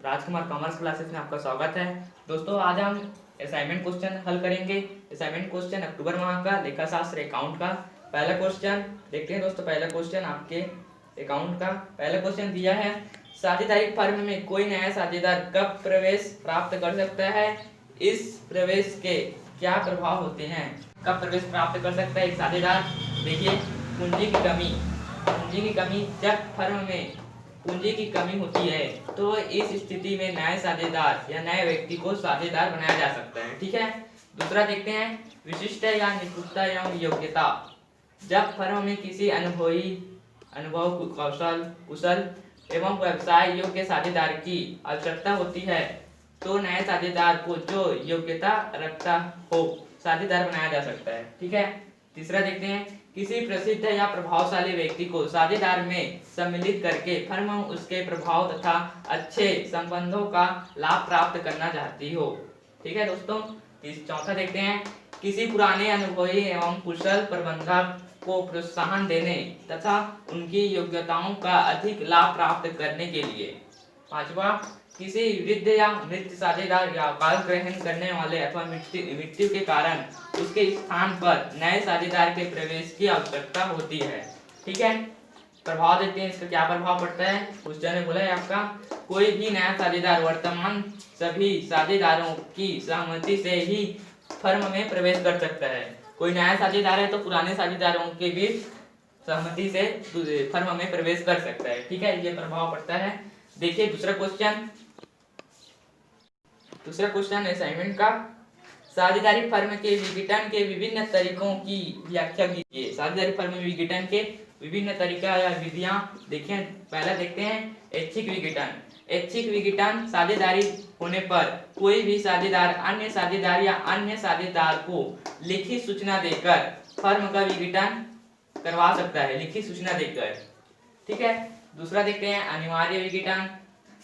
राजकुमार commerce classes में आपका स्वागत है। दोस्तों आज हम असाइनमेंट क्वेश्चन हल करेंगे। असाइनमेंट क्वेश्चन अक्टूबर माह का लेखा शास्त्र अकाउंट का पहला क्वेश्चन देखते हैं। दोस्तों पहला क्वेश्चन आपके अकाउंट का पहला क्वेश्चन दिया है, साझेदारी फर्म में कोई नया साझेदार कब प्रवेश प्राप्त कर सकता है? इस प्रवेश के क्या प्रभाव होते हैं? कब प्रवेश प्राप्त कर सकता है एक साझेदार? देखिए, पूंजी की कमी। पूंजी की कमी, जब फर्म में पूंजी की कमी होती है तो इस स्थिति में नए साझेदार या नए व्यक्ति को साझेदार बनाया जा सकता है। ठीक है। दूसरा देखते हैं, विशिष्ट या निपुणता एवं योग्यता। जब फर्म में किसी अनुभव कुशल एवं व्यवसाय योग्य साझेदार की आवश्यकता होती है तो नए साझेदार को जो योग्यता रखता हो साझेदार बनाया जा सकता है। ठीक है। तीसरा देखते हैं, किसी प्रसिद्ध या प्रभावशाली व्यक्ति को साझेदार में सम्मिलित करके फर्म उसके प्रभाव तथा अच्छे संबंधों का लाभ प्राप्त करना चाहती हो। ठीक है दोस्तों। चौथा देखते हैं, किसी पुराने अनुभवी एवं कुशल प्रबंधक को प्रोत्साहन देने तथा उनकी योग्यताओं का अधिक लाभ प्राप्त करने के लिए। पांचवा, किसी वृद्ध या मृत साझेदार या काल ग्रहण करने वाले अथवा मृत्यु के कारण उसके स्थान पर नए साझेदार के प्रवेश की आवश्यकता होती है। ठीक है। प्रभाव देखते हैं, इसका क्या प्रभाव पड़ता है। क्वेश्चन ने बोला है आपका, कोई भी नया साझेदार वर्तमान सभी साझेदारों की सहमति से ही फर्म में प्रवेश कर सकता है। कोई नया साझेदार है तो पुराने साझेदारों के बीच सहमति से फर्म में प्रवेश कर सकता है। ठीक है, ये प्रभाव पड़ता है। देखिए दूसरा क्वेश्चन असाइनमेंट का, साझेदारी फर्म के विघटन के विभिन्न तरीकों की व्याख्या कीजिए। साझेदारी फर्म में विघटन के विभिन्न तरीका या विधियां देखिए। पहला देखते हैं, ऐच्छिक विघटन। ऐच्छिक विघटन, साझेदारी होने पर कोई भी साझेदार अन्य साझेदार या अन्य साझेदार को लिखित सूचना देकर फर्म का विघटन करवा सकता है, लिखित सूचना देकर। ठीक है। दूसरा देखते हैं, अनिवार्य विघटन।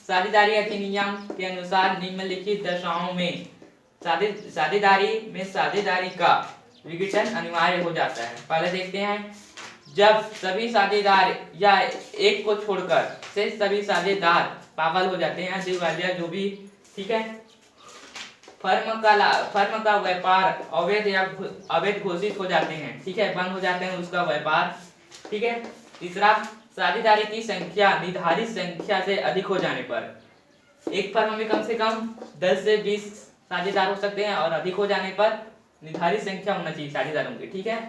साझेदारी अधिनियम के अनुसार निम्नलिखित दशाओं में साझेदारी में साझेदारी का विघटन अनिवार्य हो जाता है। पहले देखते हैं, जब सभी साझेदार या एक को छोड़कर से सभी साझेदार पागल हो जाते हैं, दिवालिया जो भी। ठीक है। फर्म का व्यापार अवैध घोषित हो जाते हैं। ठीक है, बंद हो जाते हैं उसका व्यापार। ठीक है। तीसरा, साझेदारी की संख्या निर्धारित संख्या से अधिक हो जाने पर। एक फर्म में कम से कम 10 से 20 साझेदार हो सकते हैं और अधिक हो जाने पर निर्धारित संख्या होना चाहिए साझेदारों की। ठीक है।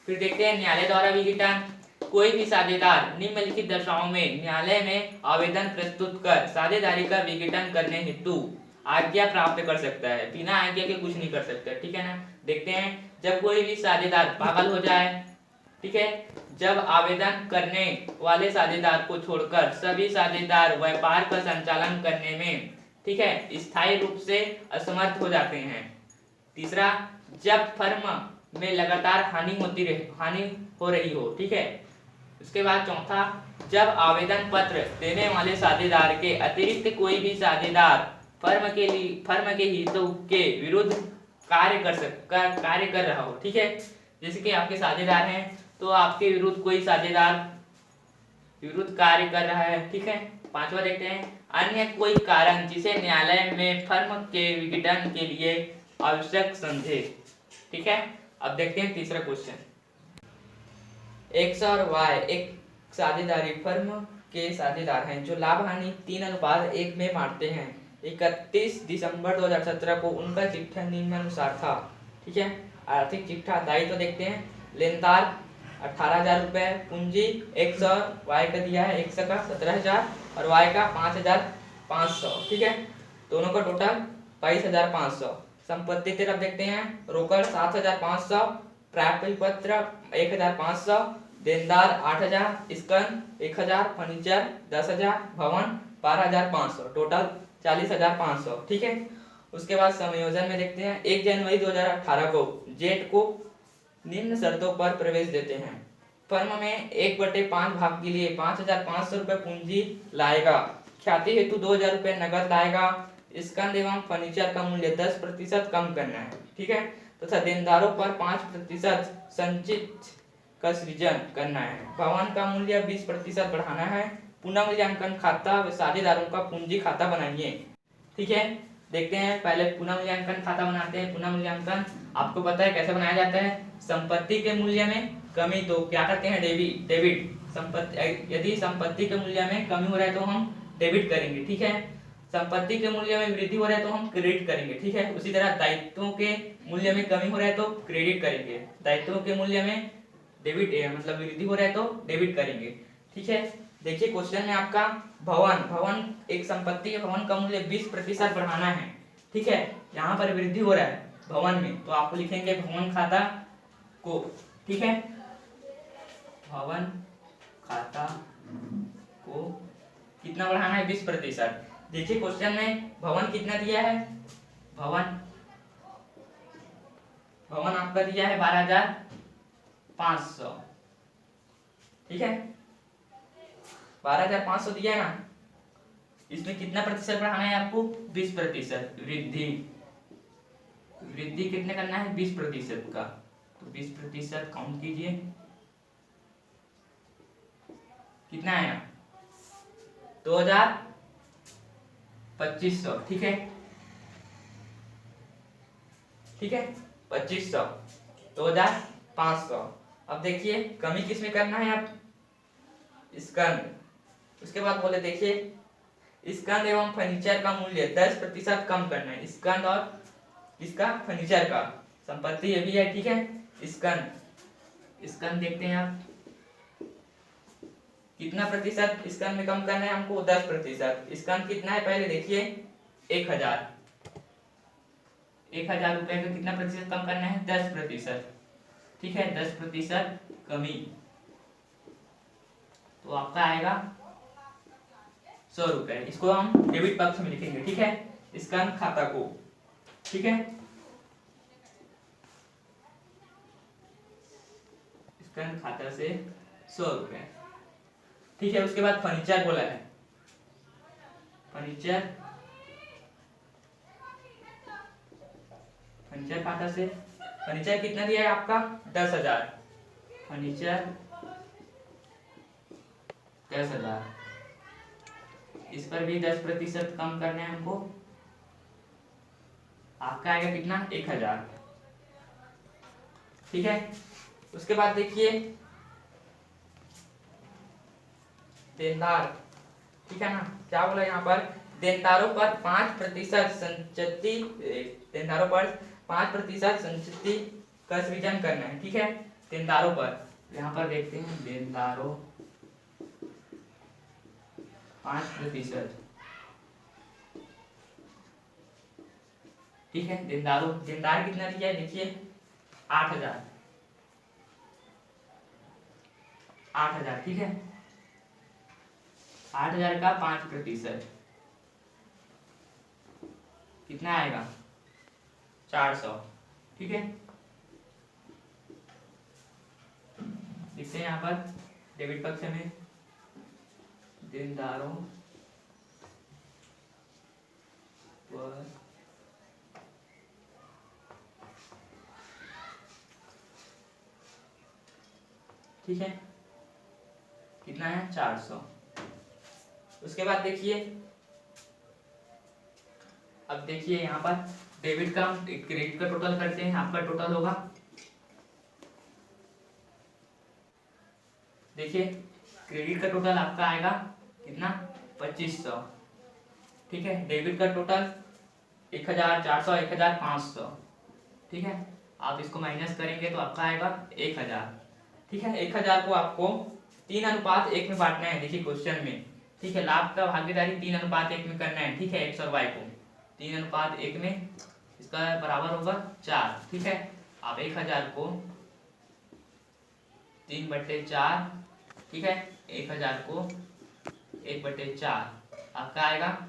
फिर देखते हैं, न्यायालय द्वारा विघटन। कोई भी साझेदार निम्नलिखित दशाओं में न्यायालय में आवेदन प्रस्तुत कर साझेदारी का विघटन करने हेतु आज्ञा प्राप्त कर सकता है। बिना आज्ञा के कुछ नहीं कर सकता। ठीक है ना। देखते हैं, जब कोई भी साझेदार पागल हो जाए। ठीक है। जब आवेदन करने वाले साझेदार को छोड़कर सभी साझेदार व्यापार का संचालन करने में, ठीक है, स्थायी रूप से असमर्थ हो जाते हैं। तीसरा, जब फर्म में लगातार हानि हो रही हो। ठीक है। उसके बाद चौथा, जब आवेदन पत्र देने वाले साझेदार के अतिरिक्त कोई भी साझेदार फर्म के हितों के विरुद्ध कार्य कर रहा हो। ठीक है। जैसे कि आपके साझेदार हैं तो आपके विरुद्ध कोई साझेदार विरुद्ध कार्य कर रहा है। ठीक है। पांचवा देखते हैं, अन्य कोई कारण जिसे न्यायालय में फर्म के विघटन के लिए आवश्यक समझे। ठीक है। अब देखते हैं तीसरा क्वेश्चन। एक्स और वाई एक साझेदारी फर्म के साझेदार हैं जो लाभ हानि 3:1 में बांटते हैं। 31 दिसंबर 2017 को उनका चिट्ठा निम्नानुसार था। ठीक है। आर्थिक चिट्ठा दायित्व देखते हैं, लेनदार 18,000 रुपए, पूंजी एक्स और वाई का दिया है, एक्स का 17,000 और वाई का 5,500। ठीक है। दोनों का टोटल 22,500। संपत्ति तरफ देखते हैं, रोकड़ 7,500, प्राप्ति पत्र 1,500, देनदार 8,000, स्कंद 1,000, फर्नीचर 10,000, भवन 12,500, टोटल 40,500। ठीक है। उसके बाद संयोजन में देखते हैं, 1 जनवरी 2018 को जेट को निम्न शर्तों पर प्रवेश देते हैं। फर्म में 1/5 भाग के लिए 5,500 रुपए पूंजी लाएगा। ख्याति हेतु 2,000 रुपए नगद लाएगा। स्कंद एवं फर्नीचर का मूल्य 10% कम करना है। ठीक है। तथा देनदारों पर 5% संचित का सृजन करना है। भवन का मूल्य 20% बढ़ाना है। पुनर्मूल्यांकन खाता व साझेदारों का पूंजी खाता बनाइए। ठीक है, देखते हैं पहले पुनर्मूल्यांकन खाता बनाते हैं। पुनर्मूल्यांकन आपको पता है कैसे बनाया जाता है। संपत्ति के मूल्य में कमी तो क्या करते हैं, डेबिट। संपत्ति, यदि संपत्ति के मूल्य में कमी हो रहा है तो हम डेबिट करेंगे। ठीक है, संपत्ति के मूल्य में वृद्धि हो रहा है तो हम क्रेडिट करेंगे। ठीक है, उसी तरह दायित्वों के मूल्य में कमी हो रहा है तो क्रेडिट करेंगे। दायित्वों के मूल्य में डेबिट मतलब वृद्धि हो रहा है तो डेबिट करेंगे। ठीक है, देखिए क्वेश्चन में आपका भवन एक संपत्ति के भवन का मूल्य 20% बढ़ाना है। ठीक है, यहाँ पर वृद्धि हो रहा है भवन में, तो आपको लिखेंगे भवन खाता को। ठीक है, भवन खाता को कितना बढ़ाना है, 20%। देखिए क्वेश्चन में भवन कितना दिया है, भवन आपका दिया है 12,500। ठीक है, 12,500 दिया है ना, इसमें कितना प्रतिशत बढ़ाना है आपको, 20%। वृद्धि कितने करना है, 20% का, तो 20% काउंट कीजिए कितना आया, 2,2500। ठीक है, 2500, 2,500। अब देखिए कमी किस में करना है, आप स्कंद। उसके बाद बोले देखिए स्कंद एवं फर्नीचर का मूल्य 10% कम करना है। स्कंद और इसका फर्नीचर का, संपत्ति ये भी है। ठीक है, स्कंद देखते हैं आप कितना प्रतिशत स्कंद में कम करना है हमको, 10%। स्कंद कितना है पहले देखिए, 1,000 रुपए का कितना प्रतिशत कम करना है, 10%। ठीक है, 10% कमी, तो आपका आएगा 100 रुपए। इसको हम डेबिट पक्ष में लिखेंगे। ठीक है, स्कंद खाता को। ठीक है, स्कंद खाता से 100 रुपए। ठीक है, उसके बाद फर्नीचर बोला है, फर्नीचर खाता से फर्नीचर कितना दिया है आपका, 10,000। फर्नीचर 10,000, इस पर भी 10% कम करने हैं हमको, आपका आएगा कितना, 1,000। ठीक है, उसके बाद देखिए देनदार। ठीक है ना, क्या बोला यहाँ पर, देनदारों पर 5% संचित, देनदारों पर 5% संचित का सृजन करना है। ठीक है, देनदारों पर, यहाँ पर देखते हैं देनदारों 5%। ठीक है, देनदार कितना दिया है देखिए, 8,000। ठीक है, 8,000 का 5% कितना आएगा, 400। ठीक है, लिखते हैं यहाँ पर डेबिट पक्ष में देनदारों पर ठीक है, कितना है, 400। उसके बाद देखिए, अब देखिए यहाँ पर डेबिट का क्रेडिट का टोटल करते हैं। आपका टोटल होगा, देखिए क्रेडिट का टोटल आपका आएगा कितना, 2,500। ठीक है, डेबिट का टोटल 1,400, 1,500। ठीक है, आप इसको माइनस करेंगे तो आपका आएगा 1,000। ठीक है, 1,000 को आपको 3:1 में बांटना है। देखिए क्वेश्चन में, ठीक है, लाभ का भागीदारी 3:1 में करना है। ठीक है, एक्स और वाई को 3:1 में, इसका बराबर होगा 4। ठीक है, आप 1,000 को 3/4, ठीक है, 1,000 को 1/4 आपका आएगा,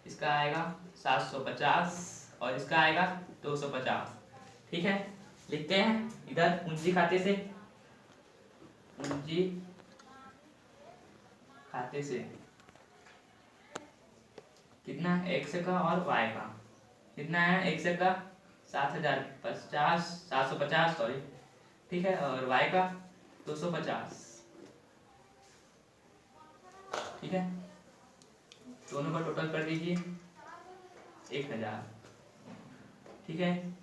इसका आएगा 750 और इसका आएगा 250। ठीक है, लिखते हैं इधर पूंजी खाते से, पूंजी खाते से कितना, एक्स का और वाई का कितना है, एक्स का 750, सॉरी। ठीक है, और वाई का 250। ठीक है, दोनों का टोटल कर दीजिए 1000। ठीक है,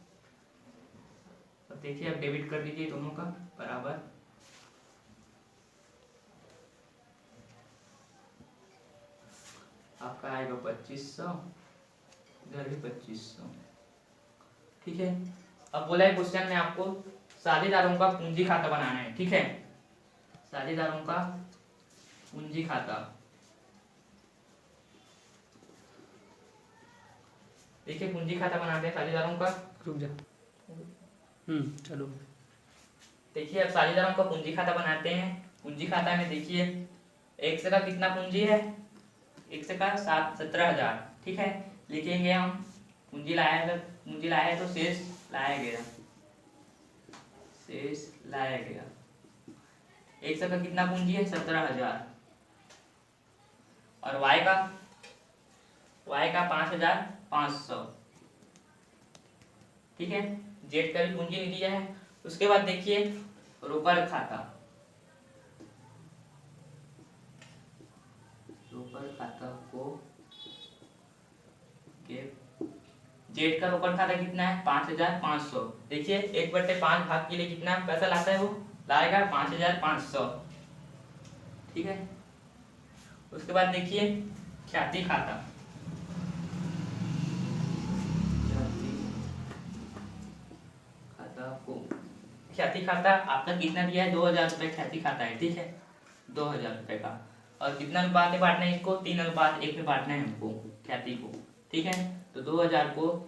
अब देखिए अब डेबिट कर दीजिए दोनों का बराबर। आपका आएगा 2500, इधर भी 2500। ठीक है, अब बोला है क्वेश्चन में आपको साझेदारों का पूंजी खाता बनाना है। ठीक है, साझेदारों का पूंजी खाता। देखिए पूंजी खाता बनाते हैं साझेदारों का। रुक जा। चलो। देखिए अब साझेदारों का पूंजी खाता बनाते हैं। पूंजी खाता में देखिए एक से का कितना पूंजी है, एक से का 17,000। ठीक है, लिखेंगे हम पूंजी लाया है तो शेष लाया गया, शेष लाया गया। एक से का कितना पूंजी है 17,000 और y का 5,500। ठीक है, जेड का भी पूंजी नहीं दिया है। उसके बाद देखिए रोकड़ खाता, रोकड़ खाता को जेड का रोकड़ खाता कितना है 5,500। देखिए 1/5 भाग के लिए कितना पैसा लाता है, वो लाएगा 5,500। ठीक है, उसके बाद देखिए ख्याति खाता, ख्याति खाता आपका कितना दिया है 2,000 रुपये ख्याति खाता है। ठीक है, 2,000 रुपये का। और कितना अनुपात में बांटना है इसको, 3:1 में बांटना है हमको ख्याति को। ठीक है, तो 2,000 को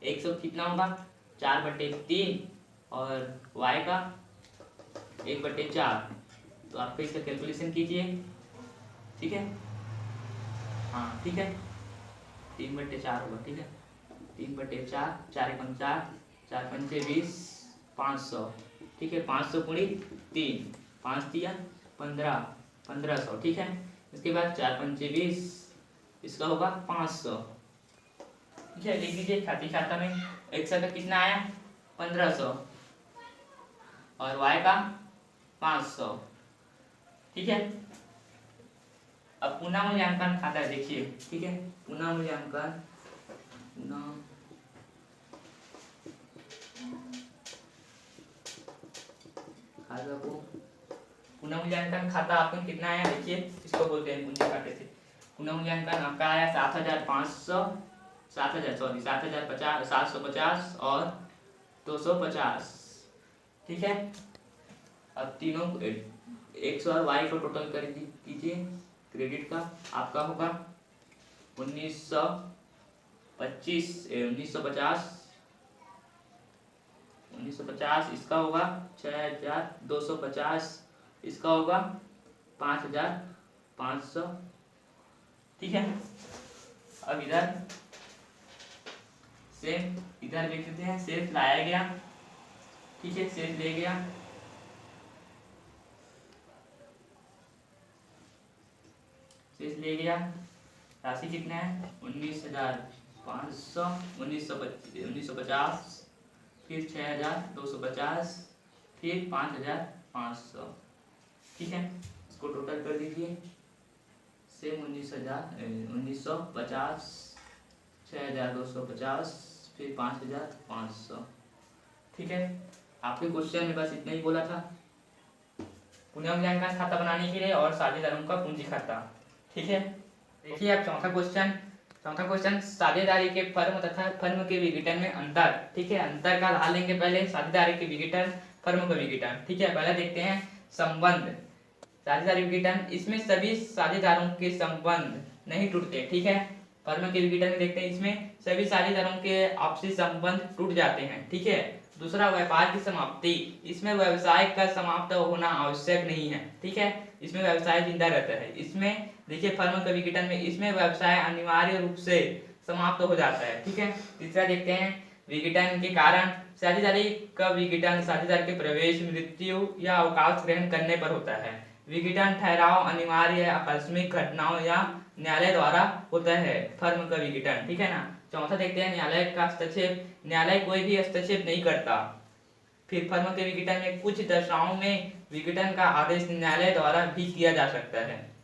100 कितना होगा 4/3 और y का 1/4। तो आपको इसका कैलकुलेशन कीजिए। ठीक है, हाँ ठीक है, 3/4 होगा। ठीक है, 3/4, 4×4, 4×5 20, 500। ठीक है, 500 × 3, 5 दिया 15, 1500। ठीक है, इसके बाद 4×5 20, इसका होगा 500। ठीक है, लिख दीजिए ख्याति खाता में एक का कितना आया 1500 और y का 500। ठीक है, अब पुनः मूल्यांकन खाता है देखिए। ठीक है, पुनः मूल्यांकन, पुनः मूल्यांकन खाता आपको कितना आया देखिए, इसको बोलते हैं पूंजी खाते से। पुनः मूल्यांकन आपका आया 7,750 और 250। ठीक है, अब तीनों 100 और y को टोटल कर कीजिए। क्रेडिट का आपका होगा 1950, इसका होगा 6,250, इसका होगा 5,500। ठीक है, अब इधर सेम इधर लिख देते हैं, शेष लाया गया। ठीक है, शेष ले गया, शेष ले गया। राशि कितना है 19,500, 1950, फिर 6,250, फिर 5,500। ठीक है, इसको टोटल कर दीजिए। सेम 1950, 6,250, फिर 5,500। ठीक है, आपके क्वेश्चन में बस इतना ही बोला था, पुनः मूल्यांकन खाता बनाने के लिए और साझेदारों का पूंजी खाता। ठीक है, देखिए अब चौथा क्वेश्चन साझेदारी के फर्म तथा फर्म के विघटन में अंतर। ठीक है, अंतर का हल लेंगे पहले, साझेदारी के विघटन, फर्म का विघटन। ठीक है, पहले देखते हैं संबंध साझेदारी विघटन। इसमें सभी साझेदारों के संबंध नहीं टूटते। ठीक है, फर्म के विघटन में देखते हैं इसमें सभी साझेदारों के आपसी संबंध टूट जाते हैं। ठीक है, दूसरा व्यापार की समाप्ति, इसमें व्यवसाय का समाप्त होना आवश्यक नहीं है। ठीक है, इसमें व्यवसाय जिंदा रहता है। इसमें देखिए फर्म का विघटन में इसमें व्यवसाय अनिवार्य रूप से समाप्त हो जाता है। ठीक है, तीसरा देखते हैं विघटन के कारण। साझेदारी का विघटन साझेदार के प्रवेश, मृत्यु या अवकाश ग्रहण करने पर होता है। विघटन ठहराव अनिवार्य आकस्मिक घटनाओं या न्यायालय द्वारा होता है फर्म का विघटन। ठीक है ना। चौथा देखते हैं न्यायालय का हस्तक्षेप। न्यायालय कोई भी हस्तक्षेप नहीं करता। फिर फर्म के विघटन में कुछ दशाओं में विघटन का आदेश न्यायालय द्वारा भी किया जा सकता है।